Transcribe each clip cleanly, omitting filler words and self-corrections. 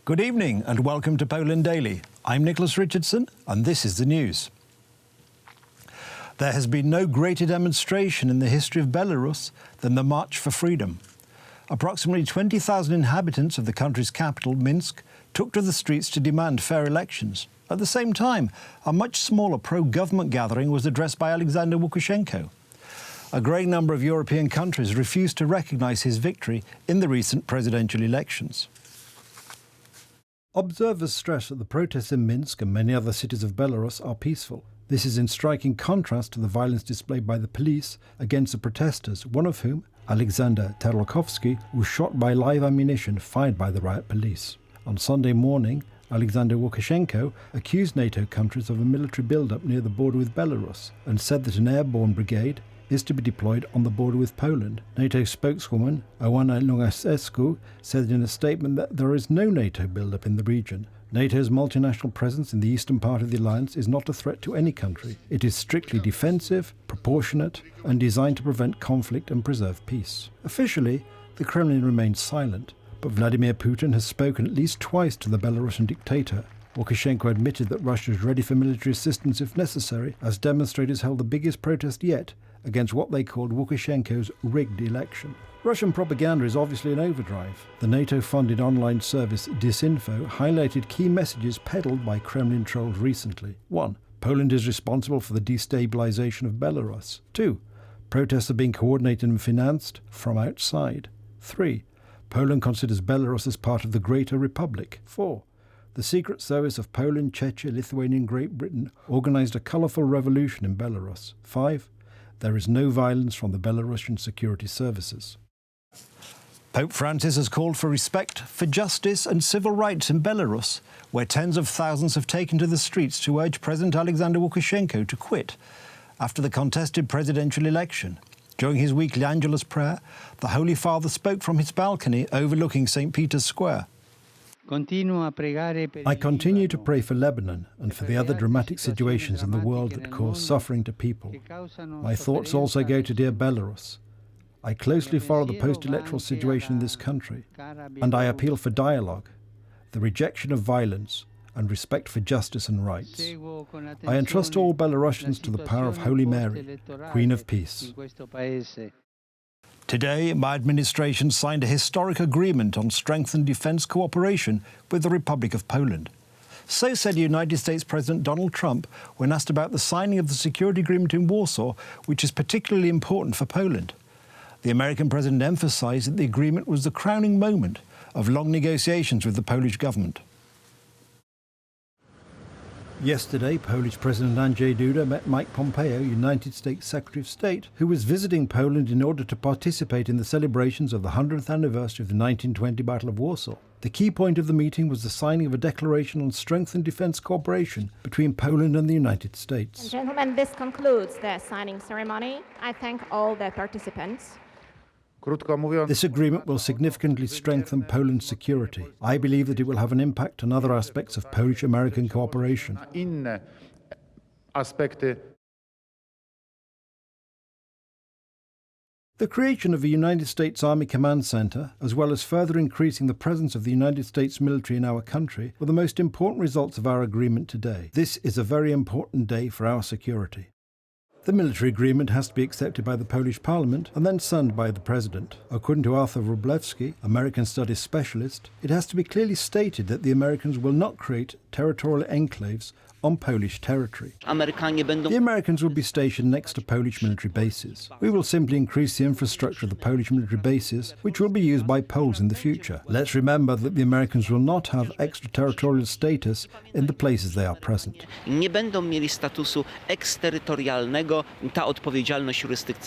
Good evening and welcome to Poland Daily. I'm Nicholas Richardson and this is the news. There has been no greater demonstration in the history of Belarus than the March for Freedom. Approximately 20,000 inhabitants of the country's capital, Minsk, took to the streets to demand fair elections. At the same time, a much smaller pro-government gathering was addressed by Alexander Lukashenko. A growing number of European countries refused to recognise his victory in the recent presidential elections. Observers stress that the protests in Minsk and many other cities of Belarus are peaceful. This is in striking contrast to the violence displayed by the police against the protesters, one of whom, Alexander Terlikhovsky, was shot by live ammunition fired by the riot police. On Sunday morning, Alexander Lukashenko accused NATO countries of a military build-up near the border with Belarus and said that an airborne brigade is to be deployed on the border with Poland. NATO spokeswoman Oana Lungasescu said in a statement that there is no NATO build-up in the region. NATO's multinational presence in the eastern part of the alliance is not a threat to any country. It is strictly defensive, proportionate, and designed to prevent conflict and preserve peace. Officially, the Kremlin remains silent, but Vladimir Putin has spoken at least twice to the Belarusian dictator. Lukashenko admitted that Russia is ready for military assistance if necessary, as demonstrators held the biggest protest yet against what they called Lukashenko's rigged election. Russian propaganda is obviously in overdrive. The NATO-funded online service Disinfo highlighted key messages peddled by Kremlin trolls recently. 1. Poland is responsible for the destabilization of Belarus. 2. Protests are being coordinated and financed from outside. 3. Poland considers Belarus as part of the Greater Republic. 4. The Secret Service of Poland, Czechia, Lithuania and Great Britain organised a colourful revolution in Belarus. 5. There is no violence from the Belarusian security services. Pope Francis has called for respect for justice and civil rights in Belarus, where tens of thousands have taken to the streets to urge President Alexander Lukashenko to quit after the contested presidential election. During his weekly Angelus prayer, the Holy Father spoke from his balcony overlooking St. Peter's Square. I continue to pray for Lebanon and for the other dramatic situations in the world that cause suffering to people. My thoughts also go to dear Belarus. I closely follow the post-electoral situation in this country, and I appeal for dialogue, the rejection of violence, and respect for justice and rights. I entrust all Belarusians to the power of Holy Mary, Queen of Peace. Today, my administration signed a historic agreement on strengthened defence cooperation with the Republic of Poland. So said United States President Donald Trump when asked about the signing of the security agreement in Warsaw, which is particularly important for Poland. The American president emphasised that the agreement was the crowning moment of long negotiations with the Polish government. Yesterday, Polish President Andrzej Duda met Mike Pompeo, United States Secretary of State, who was visiting Poland in order to participate in the celebrations of the 100th anniversary of the 1920 Battle of Warsaw. The key point of the meeting was the signing of a declaration on strengthened defence cooperation between Poland and the United States. Gentlemen, this concludes the signing ceremony. I thank all the participants. This agreement will significantly strengthen Poland's security. I believe that it will have an impact on other aspects of Polish-American cooperation. The creation of a United States Army Command Center, as well as further increasing the presence of the United States military in our country, were the most important results of our agreement today. This is a very important day for our security. The military agreement has to be accepted by the Polish Parliament and then signed by the President. According to Arthur Wróblewski, American studies specialist, it has to be clearly stated that the Americans will not create territorial enclaves on Polish territory. The Americans will be stationed next to Polish military bases. We will simply increase the infrastructure of the Polish military bases, which will be used by Poles in the future. Let's remember that the Americans will not have extraterritorial status in the places they are present.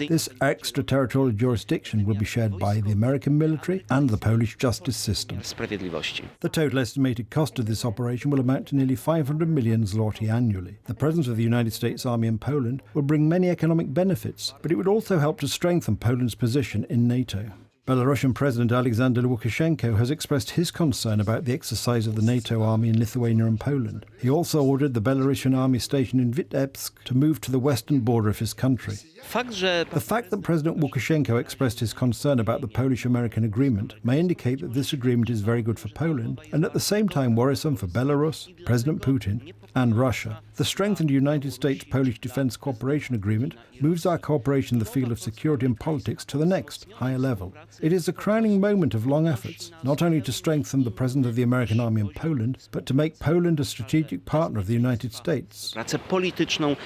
This extraterritorial jurisdiction will be shared by the American military and the Polish justice system. The total estimated cost of this operation will amount to nearly 500 million zloty annually. The presence of the United States Army in Poland will bring many economic benefits, but it would also help to strengthen Poland's position in NATO. Belarusian President Alexander Lukashenko has expressed his concern about the exercise of the NATO army in Lithuania and Poland. He also ordered the Belarusian army station in Vitebsk to move to the western border of his country. The fact that President Lukashenko expressed his concern about the Polish-American agreement may indicate that this agreement is very good for Poland and at the same time worrisome for Belarus, President Putin and Russia. The strengthened United States-Polish Defence Cooperation Agreement moves our cooperation in the field of security and politics to the next, higher level. It is a crowning moment of long efforts, not only to strengthen the presence of the American army in Poland, but to make Poland a strategic partner of the United States.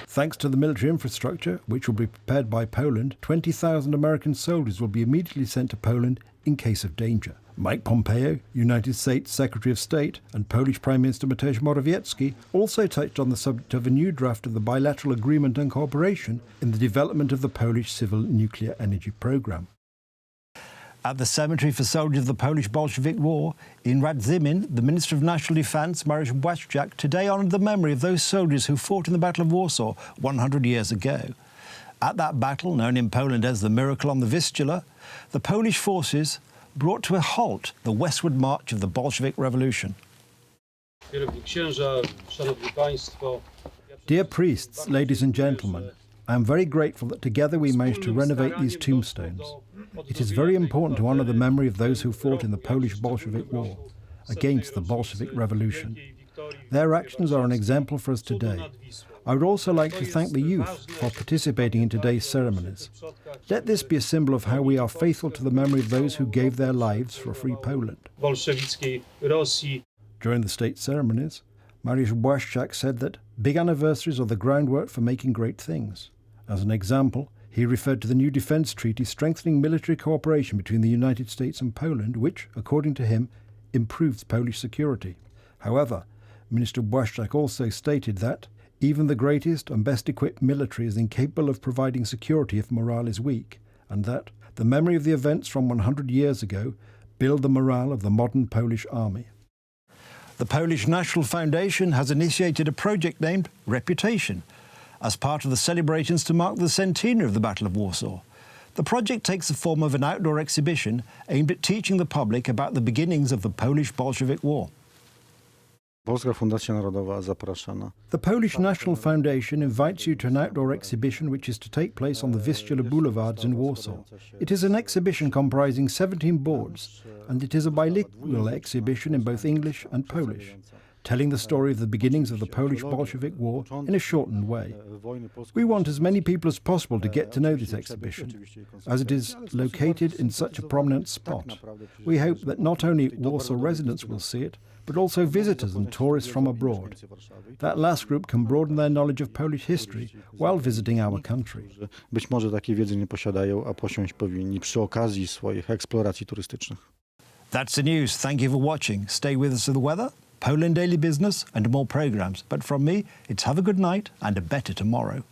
Thanks to the military infrastructure, which will be prepared by Poland, 20,000 American soldiers will be immediately sent to Poland in case of danger. Mike Pompeo, United States Secretary of State, and Polish Prime Minister Mateusz Morawiecki also touched on the subject of a new draft of the bilateral agreement and cooperation in the development of the Polish civil nuclear energy program. At the Cemetery for Soldiers of the Polish Bolshevik War in Radzymin, the Minister of National Defence, Mariusz Błaszczak, today honoured the memory of those soldiers who fought in the Battle of Warsaw 100 years ago. At that battle, known in Poland as the Miracle on the Vistula, the Polish forces brought to a halt the westward march of the Bolshevik Revolution. Dear priests, ladies and gentlemen, I am very grateful that together we managed to renovate these tombstones. It is very important to honour the memory of those who fought in the Polish Bolshevik War against the Bolshevik Revolution. Their actions are an example for us today. I would also like to thank the youth for participating in today's ceremonies. Let this be a symbol of how we are faithful to the memory of those who gave their lives for a free Poland. During the state ceremonies, Mariusz Błaszczak said that big anniversaries are the groundwork for making great things. As an example, he referred to the new defence treaty strengthening military cooperation between the United States and Poland, which, according to him, improves Polish security. However, Minister Błaszczak also stated that even the greatest and best equipped military is incapable of providing security if morale is weak, and that the memory of the events from 100 years ago build the morale of the modern Polish army. The Polish National Foundation has initiated a project named Reputation as part of the celebrations to mark the centenary of the Battle of Warsaw. The project takes the form of an outdoor exhibition aimed at teaching the public about the beginnings of the Polish Bolshevik War. The Polish National Foundation invites you to an outdoor exhibition which is to take place on the Vistula Boulevards in Warsaw. It is an exhibition comprising 17 boards, and it is a bilingual exhibition in both English and Polish, telling the story of the beginnings of the Polish Bolshevik War in a shortened way. We want as many people as possible to get to know this exhibition, as it is located in such a prominent spot. We hope that not only Warsaw residents will see it, but also visitors and tourists from abroad. That last group can broaden their knowledge of Polish history while visiting our country. Być może takiej wiedzy nie posiadają, a posiąść powinni przy okazji swoich eksploracji turystycznych. That's the news. Thank you for watching. Stay with us for the weather, Poland Daily Business and more programmes. But from me, it's have a good night and a better tomorrow.